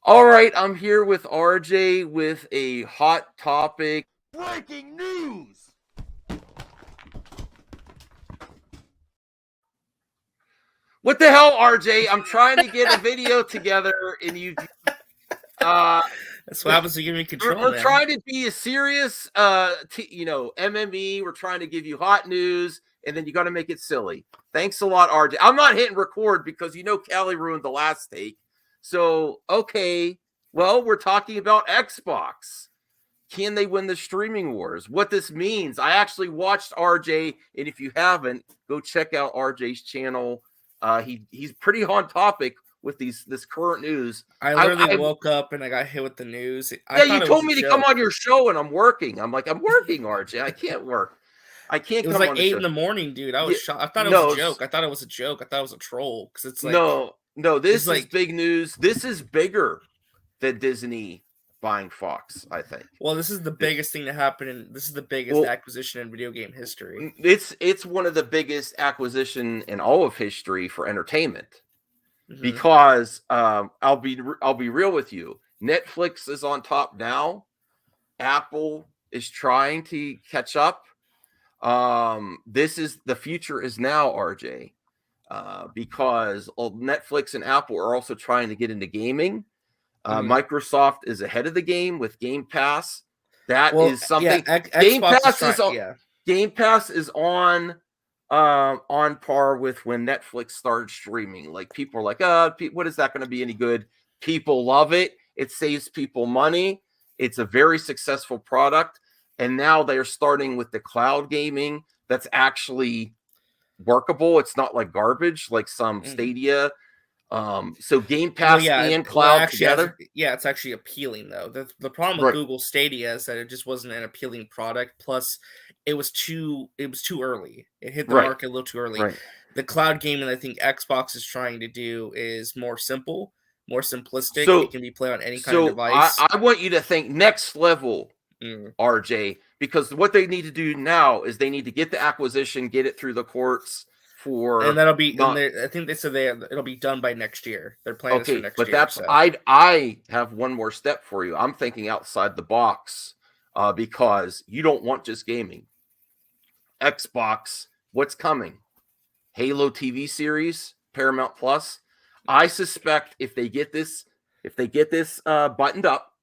All right, I'm here with RJ with a hot topic. Breaking news! What the hell, RJ? I'm trying to get a video together and uh That's what happens when you give me control, we're man. trying to be a serious MME. We're trying to give you hot news and then you got to make it silly. Thanks a lot, RJ. I'm not hitting record because Kelly ruined the last take. So, okay. Well, we're talking about Xbox. Can they win the streaming wars? What this means. I actually watched RJ, and if you haven't, go check out RJ's channel. He's pretty on topic with this current news. I literally woke up and I got hit with the news. I Yeah, thought you it was told a me to come joke. on your show, and I'm working. I'm like, I'm working, RJ. I can't work. I can't It was come like on the 8 show. in the morning, dude. I was Yeah, shocked. I thought it was a no, joke. I thought it was a joke. I thought it was a troll because no. it's This is like, big news. This is bigger than Disney buying Fox. I think. well, this is the biggest thing to happen, and this is the biggest Well, acquisition in video game history. it's one of the biggest acquisition in all of history for entertainment Hmm. because I'll be real with you. Netflix is on top now. Apple is trying to catch up. This is the future is now, RJ, because Netflix and Apple are also trying to get into gaming. Hmm. Microsoft is ahead of the game with Game Pass. That Well, is yeah, something. Game Xbox is Pass is trying. on. Yeah, Game Pass is on par with when Netflix started streaming. Like people are like, what is that going to be any good? People love it. It saves people money. It's a very successful product. And now they're starting with the cloud gaming that's actually workable. It's not like garbage like some hmm. Stadia. So Game Well, Pass yeah. and Well, it cloud actually has. together. Yeah, it's actually appealing though. The problem with Right, Google Stadia is that it just wasn't an appealing product. Plus, it was too early. It hit the right, market a little too early. right. The cloud gaming I think Xbox is trying to do is more simple, more simplistic. It So can be played on any kind of so I, device. I want you to think next level, Mm. RJ, because what they need to do now is they need to get the acquisition, get it through the courts And for that'll be and not I think they said it'll be done by next year. Their plan is for okay, next but year. that's So I have one more step for you. I'm thinking outside the box because you don't want just gaming. Xbox, what's coming? Halo TV series, Paramount Plus. I suspect if they get this buttoned up,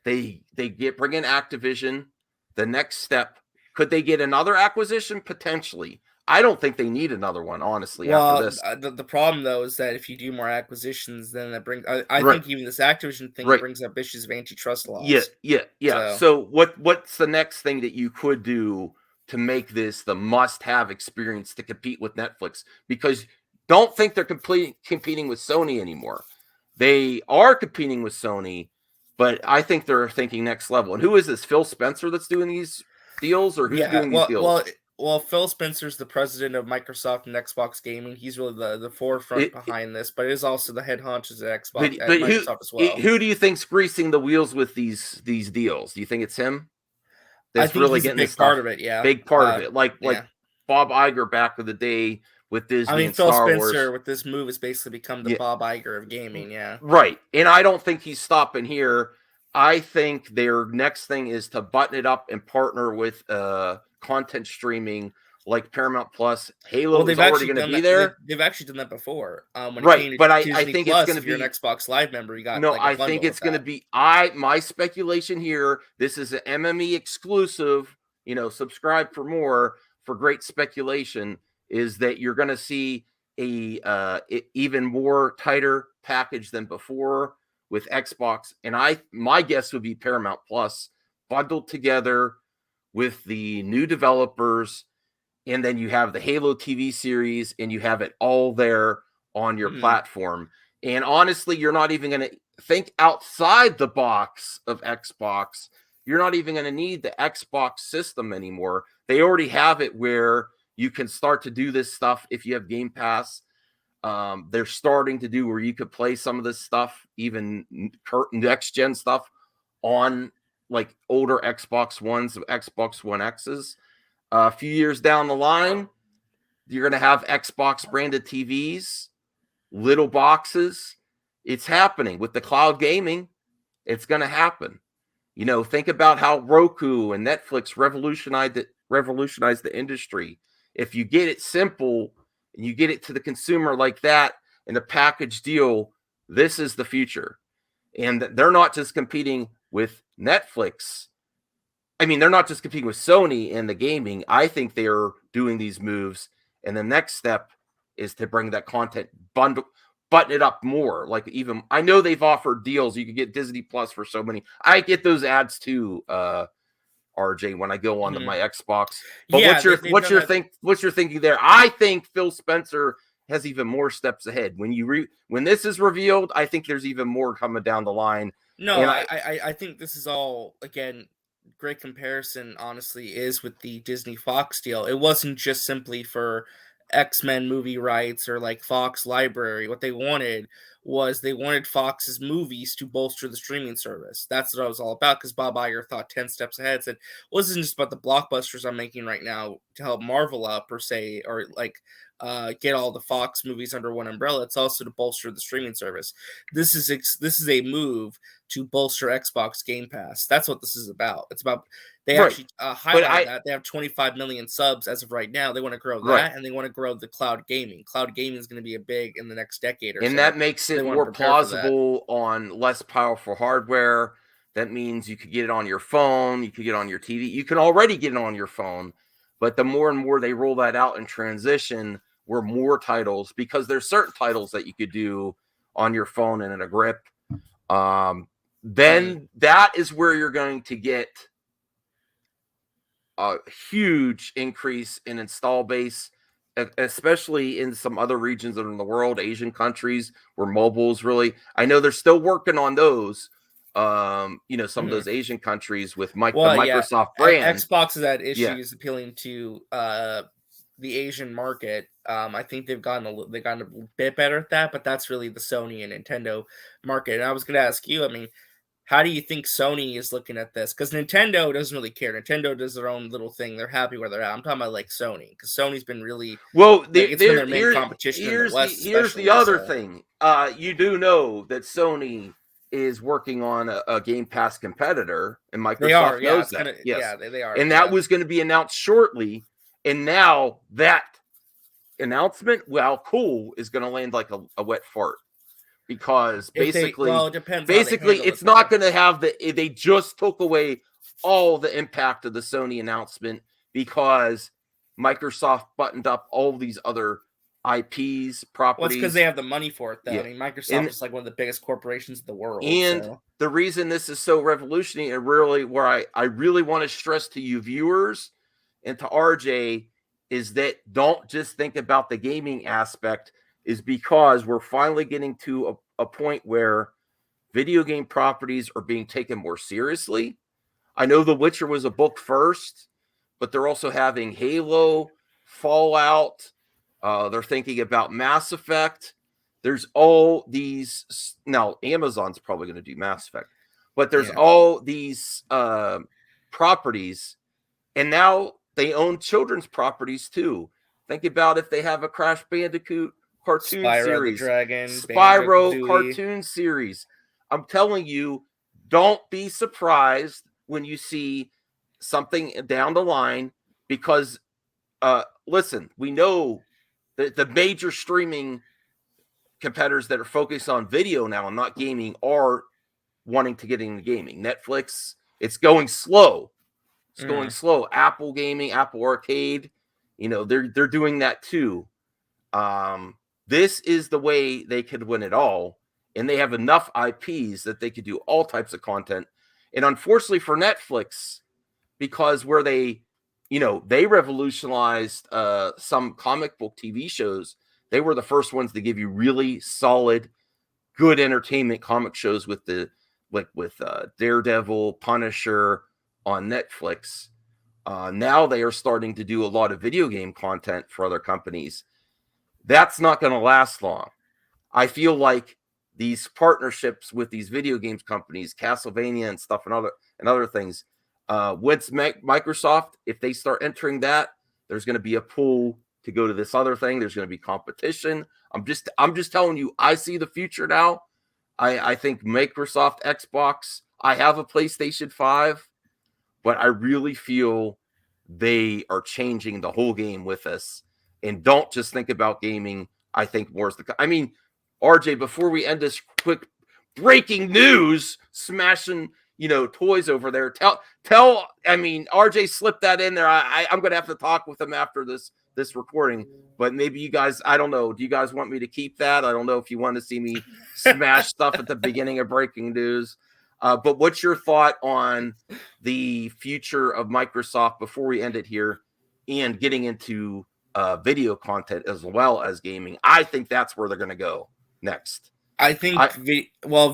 they get bring in Activision. The next step, could they get another acquisition potentially? I don't think they need another one, honestly. After well, this, the problem though is that if you do more acquisitions, then that brings. I right, think even this Activision thing right, brings up issues of antitrust yeah, laws. yeah, yeah. So So what's the next thing that you could do to make this the must-have experience to compete with Netflix? Because don't think they're competing with Sony anymore. They are competing with Sony, but I think they're thinking next level. And who is this? Phil Spencer that's doing these deals, or who's yeah, doing these well, deals? well, well. Phil Spencer's the president of Microsoft and Xbox Gaming. He's really the forefront It, behind this, but it is also the head honchos at but Xbox at but Microsoft as well. who do you think's greasing the wheels with these deals? Do you think it's him I that's think really he's a getting this big part stuff? of it. Yeah, Big part of it, like yeah. Bob Iger back in the day with I Disney mean, and Phil Star Wars. Spencer with this move has basically become the Yeah, Bob Iger of gaming. Yeah. right. And I don't think he's stopping here. I think their next thing is to button it up and partner with content streaming like Paramount Plus. Well, Halo is they've already actually going to done be that. there. They've actually done that before. When it Right. came But to I Disney think it's Plus, going to if you're an be Xbox Live member, you got no, like a I think bundle it's with going to that. be my speculation here. This is an MME exclusive, subscribe for more for great speculation is that you're going to see a even more tighter package than before with Xbox, and my guess would be Paramount Plus bundled together with the new developers, and then you have the Halo TV series, and you have it all there on your Hmm. platform. And honestly, you're not even going to think outside the box of Xbox. You're not even going to need the Xbox system anymore. They already have it where you can start to do this stuff if you have Game Pass. They're starting to do where you could play some of this stuff, even next gen stuff, on like older Xbox Ones, Xbox One X's. A few years down the line, you're going to have Xbox branded TVs, little boxes. It's happening with the cloud gaming. It's going to happen. Think about how Roku and Netflix revolutionized the industry. If you get it simple and you get it to the consumer like that in a package deal, this is the future. And they're not just competing with Netflix. I mean, they're not just competing with Sony in the gaming. I think they're doing these moves. And the next step is to bring that content button it up more. Like, even I know they've offered deals. You could get Disney Plus for so many. I get those ads too, RJ, when I go onto my Xbox. But what's your thinking there? I think Phil Spencer has even more steps ahead. When this is revealed, I think there's even more coming down the line. No, I think this is all, again, great comparison, honestly, is with the Disney Fox deal. It wasn't just simply for X-Men movie rights or like Fox library. What they wanted was Fox's movies to bolster the streaming service. That's what it was all about, because Bob Iger thought 10 steps ahead, said, well, this isn't just about the blockbusters I'm making right now to help Marvel out per se, or like get all the Fox movies under one umbrella. It's also to bolster the streaming service. This is a move to bolster Xbox Game Pass. That's what this is about. It's about, they actually highlight that they have 25 million subs as of right now. They want to grow that, and they want to grow the cloud gaming. Cloud gaming is going to be a big in the next decade or so. And that makes it more plausible on less powerful hardware. That means you could get it on your phone. You could get it on your TV. You can already get it on your phone. But the more and more they roll that out and transition, where more titles, because there's certain titles that you could do on your phone and in a grip, then that is where you're going to get a huge increase in install base, especially in some other regions in the world, Asian countries where mobile is really, I know they're still working on those, some of those Asian countries with the Microsoft brand. Xbox has had issues appealing to the Asian market. I think they've gotten a bit better at that, but that's really the Sony and Nintendo market. And I was going to ask you, I mean, how do you think Sony is looking at this? Because Nintendo doesn't really care. Nintendo does their own little thing. They're happy where they're at. I'm talking about like Sony, because Sony's been really it's been their main competition in the West. Here's the other thing. You do know that Sony is working on a Game Pass competitor, and Microsoft knows that. They are. And that was going to be announced shortly. And now that announcement, is going to land like a wet fart. Because basically, it's not going to have they just took away all the impact of the Sony announcement, because Microsoft buttoned up all these other IPs, properties. Well, it's because they have the money for it, though. Yeah. I mean, Microsoft is like one of the biggest corporations in the world. And the reason this is so revolutionary, and really where I really want to stress to you viewers and to RJ, is that don't just think about the gaming aspect, is because we're finally getting to a point where video game properties are being taken more seriously. I know The Witcher was a book first, but they're also having Halo, Fallout. They're thinking about Mass Effect. There's all these. Now, Amazon's probably going to do Mass Effect, but there's all these properties. And now they own children's properties too. Think about if they have a Crash Bandicoot cartoon series, Spyro cartoon series. I'm telling you, don't be surprised when you see something down the line, because listen, we know that the major streaming competitors that are focused on video now and not gaming are wanting to get into gaming. Netflix, it's going slow. It's going slow. Apple Gaming, Apple Arcade, they're doing that too. This is the way they could win it all. And they have enough IPs that they could do all types of content. And unfortunately for Netflix, because where they revolutionized some comic book TV shows, they were the first ones to give you really solid, good entertainment comic shows with Daredevil, Punisher on Netflix. Now they are starting to do a lot of video game content for other companies. That's not going to last long. I feel like these partnerships with these video games companies, Castlevania and stuff, and other things, with Microsoft, if they start entering that, there's going to be a pull to go to this other thing. There's going to be competition. I'm just telling you, I see the future now. I think Microsoft, Xbox. I have a PlayStation 5, but I really feel they are changing the whole game with us. And don't just think about gaming. I think more is the. I mean, RJ, before we end this quick breaking news, smashing toys over there. Tell. I mean, RJ slipped that in there. I'm gonna have to talk with him after this recording. But maybe you guys, I don't know. Do you guys want me to keep that? I don't know if you want to see me smash stuff at the beginning of breaking news. But what's your thought on the future of Microsoft before we end it here and getting into video content as well as gaming? I think that's where they're going to go next. I think,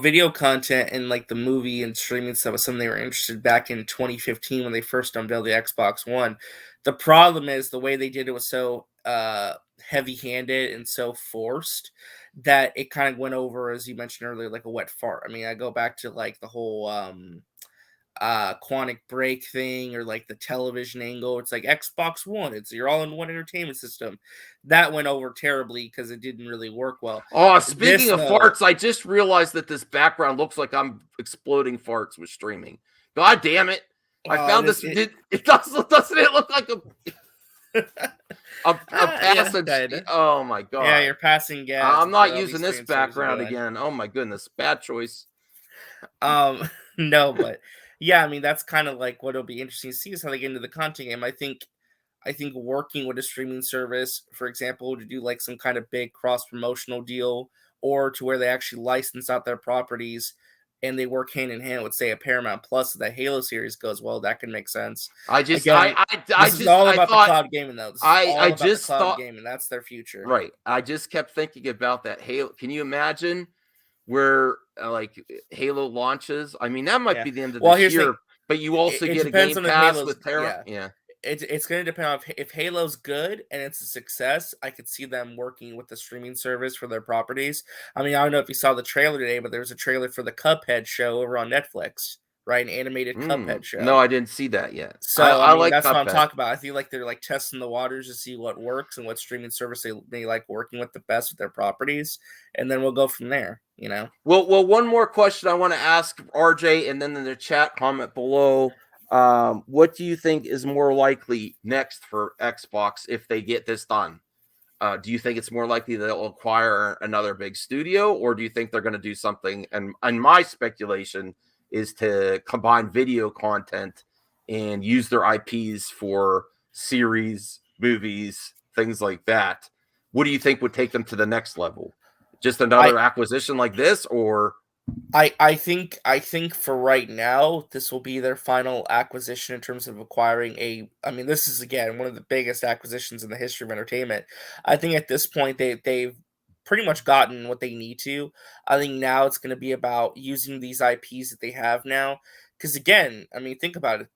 video content and like the movie and streaming stuff was something they were interested back in 2015 when they first unveiled the Xbox One. The problem is the way they did it was so heavy-handed and so forced that it kind of went over, as you mentioned earlier, like a wet fart. I mean, I go back to like the whole Quantic Break thing, or like the television angle. It's like Xbox One, it's your all-in-one entertainment system. That went over terribly because it didn't really work well. Oh, speaking of farts, I just realized that this background looks like I'm exploding farts with streaming. God damn it. I found this. Doesn't it look like a passage? Yeah, oh my god. Yeah, you're passing gas. I'm not using this background again. Oh my goodness. Bad choice. No, but yeah, I mean, that's kind of like what it'll be interesting to see is how they get into the content game. I think working with a streaming service, for example, to do like some kind of big cross promotional deal, or to where they actually license out their properties and they work hand in hand with, say, a Paramount Plus, that Halo series goes well, that can make sense. This is all about the cloud gaming, though. The cloud gaming. That's their future. Right. I just kept thinking about that Halo. Can you imagine where like Halo launches? I mean, that might be the end of this year, but you also get a Game Pass with Paramount. Yeah. It's going to depend on if Halo's good and it's a success. I could see them working with the streaming service for their properties. I mean, I don't know if you saw the trailer today, but there was a trailer for the Cuphead show over on Netflix, right? An animated Cuphead show. No, I didn't see that yet. So I mean, like that's Cuphead. What I'm talking about. I feel like they're like testing the waters to see what works and what streaming service they like working with the best with their properties, and then we'll go from there. Well, one more question I want to ask RJ, and then in the chat comment below. What do you think is more likely next for Xbox if they get this done? Do you think it's more likely they'll acquire another big studio, or do you think they're going to do something? And my speculation is to combine video content and use their IPs for series, movies, things like that. What do you think would take them to the next level? Just another acquisition like this, or? I think for right now, this will be their final acquisition in terms of acquiring this is, again, one of the biggest acquisitions in the history of entertainment. I think at this point, they've pretty much gotten what they need to. I think now it's going to be about using these IPs that they have now. Because, again, I mean, think about it.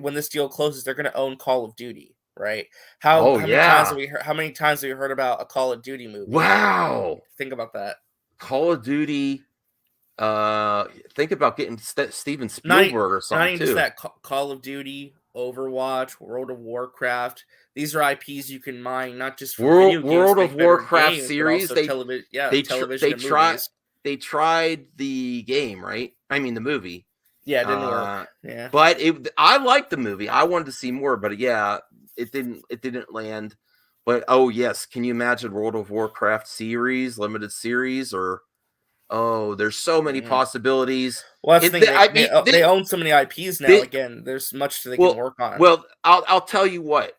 When this deal closes, they're going to own Call of Duty, right? How many times have we heard about a Call of Duty movie? Wow. Think about that. Call of Duty. Think about getting Steven Spielberg or something. Not even just that. Call of Duty, Overwatch, World of Warcraft. These are IPs you can mine, not just for video games, World of Warcraft games, series. Television. They tried the game, right? I mean the movie. Yeah, it didn't work. Yeah, but I liked the movie. I wanted to see more, but yeah, it didn't land. But yes, can you imagine World of Warcraft series, limited series, or? Oh, there's so many possibilities. Well, that's the thing. They own so many IPs now. Again, there's much they can work on. Well, I'll tell you what.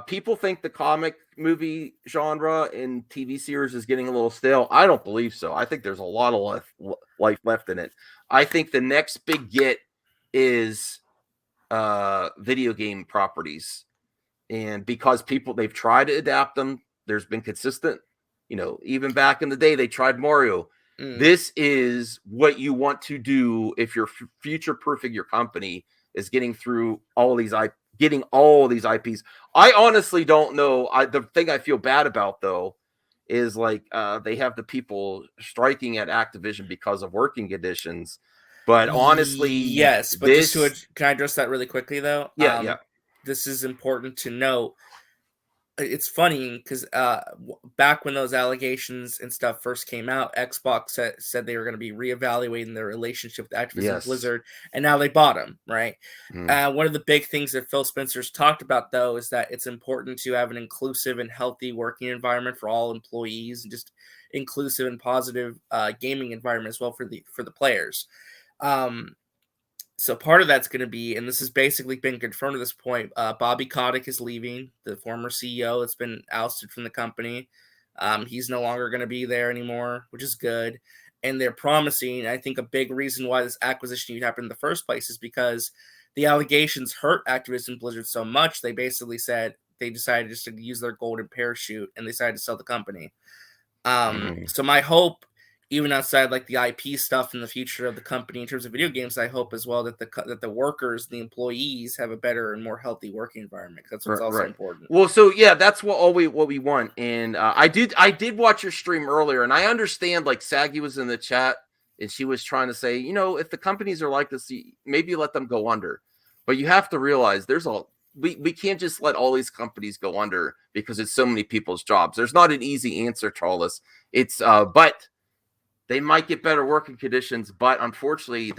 People think the comic movie genre and TV series is getting a little stale. I don't believe so. I think there's a lot of life left in it. I think the next big get is video game properties, and because they've tried to adapt them, there's been consistent. Even back in the day, they tried Mario. This is what you want to do if you're future-proofing your company, is getting all these IPs. I honestly don't know. The thing I feel bad about, though, is like they have the people striking at Activision because of working conditions. But honestly, yes. But can I address that really quickly, though? Yeah. This is important to note. it's funny because back when those allegations and stuff first came out, Xbox said they were going to be reevaluating their relationship with Activision Yes. Blizzard, and now they bought them, right? Mm. One of the big things that Phil Spencer's talked about, though, is that it's important to have an inclusive and healthy working environment for all employees, and just inclusive and positive gaming environment as well for the players. So part of that's going to be, and this has basically been confirmed at this point, Bobby Kotick is leaving, the former CEO that's been ousted from the company. He's no longer going to be there anymore, which is good. And they're promising, I think a big reason why this acquisition happened in the first place is because the allegations hurt Activision Blizzard so much, they basically said they decided just to use their golden parachute and they decided to sell the company. So my hope, even outside like the IP stuff in the future of the company in terms of video games, I hope as well that the workers, the employees, have a better and more healthy working environment. That's what's also important. Well, so yeah, that's what we want. And I did watch your stream earlier, and I understand like Saggy was in the chat and she was trying to say, if the companies are like this, maybe let them go under. But you have to realize we can't just let all these companies go under because it's so many people's jobs. There's not an easy answer to all this. It's but they might get better working conditions, but unfortunately,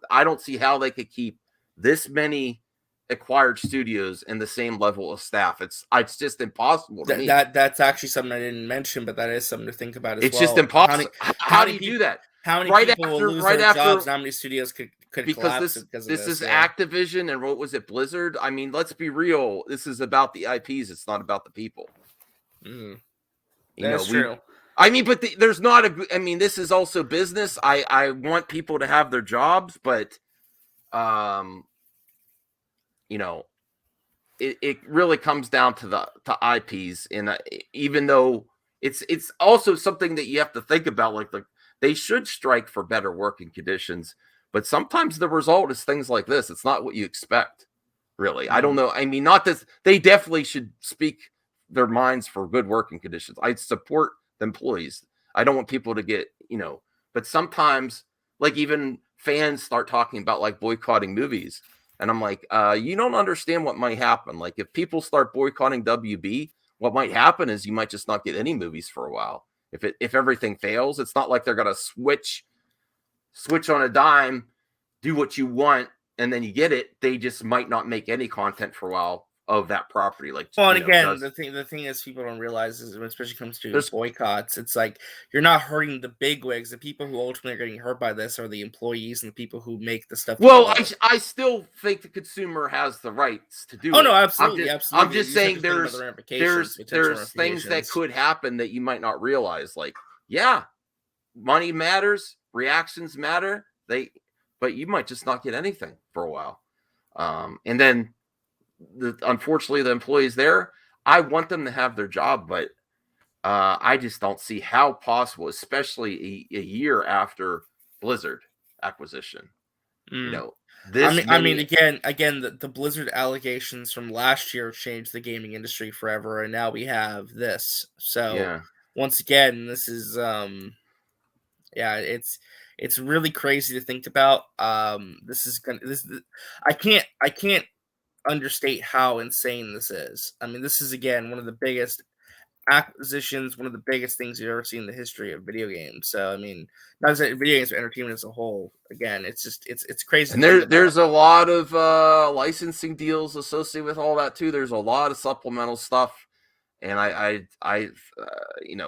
I don't see how they could keep this many acquired studios and the same level of staff. It's just impossible to me. That's actually something I didn't mention, but that is something to think about as well. It's just impossible. How do you do that? How many people will lose their jobs? And how many studios could collapse because of this? This is Activision, and what was it, Blizzard? I mean, let's be real. This is about the IPs. It's not about the people. That's true. I mean, but there's not this is also business. I want people to have their jobs, but, it really comes down to IPs. And even though it's also something that you have to think about, like they should strike for better working conditions, but sometimes the result is things like this. It's not what you expect, really. I don't know. I mean, not that they definitely should speak their minds for good working conditions. I support the employees. I don't want people to get, but sometimes like even fans start talking about like boycotting movies. And I'm like, you don't understand what might happen. Like if people start boycotting WB, what might happen is you might just not get any movies for a while. If everything fails, it's not like they're going to switch on a dime, do what you want, and then you get it. They just might not make any content for a while of that property. Like, well, and again, the thing is, people don't realize is, especially comes to boycotts, it's like you're not hurting the bigwigs. The people who ultimately are getting hurt by this are the employees and the people who make the stuff. Well, I still think the consumer has the rights to do it. Oh no, absolutely, absolutely. I'm just saying there's things that could happen that you might not realize. Like, yeah, money matters, reactions matter. But you might just not get anything for a while, and then. Unfortunately, the employees there, I want them to have their job, but I just don't see how possible, especially a year after Blizzard acquisition. Again, the Blizzard allegations from last year changed the gaming industry forever, and now we have this. So once again, this is it's really crazy to think about. I can't understate how insane this is. I mean, this is again one of the biggest acquisitions, one of the biggest things you've ever seen in the history of video games. So I mean, not just video games, but entertainment as a whole. Again, it's just it's crazy. And there's a lot of licensing deals associated with all that too. There's a lot of supplemental stuff, and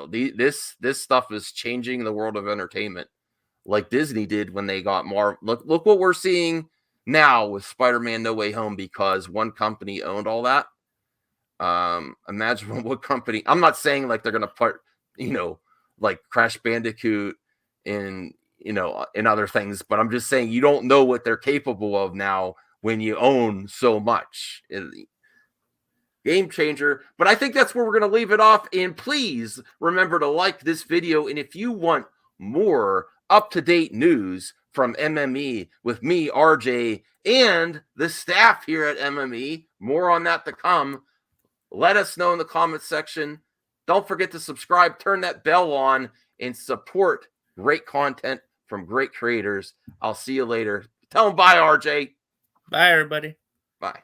this stuff is changing the world of entertainment, like Disney did when they got Marvel. Look what we're seeing now with Spider-Man No Way Home, because one company owned all that. Imagine what company. I'm not saying like they're gonna put, like Crash Bandicoot in other things, but I'm just saying you don't know what they're capable of now when you own so much. Game changer. But I think that's where we're gonna leave it off. And please remember to like this video. And if you want more up-to-date news from MME with me, RJ, and the staff here at MME, more on that to come. Let us know in the comments section. Don't forget to subscribe, turn that bell on, and support great content from great creators. I'll see you later. Tell them bye, RJ. Bye, everybody. Bye.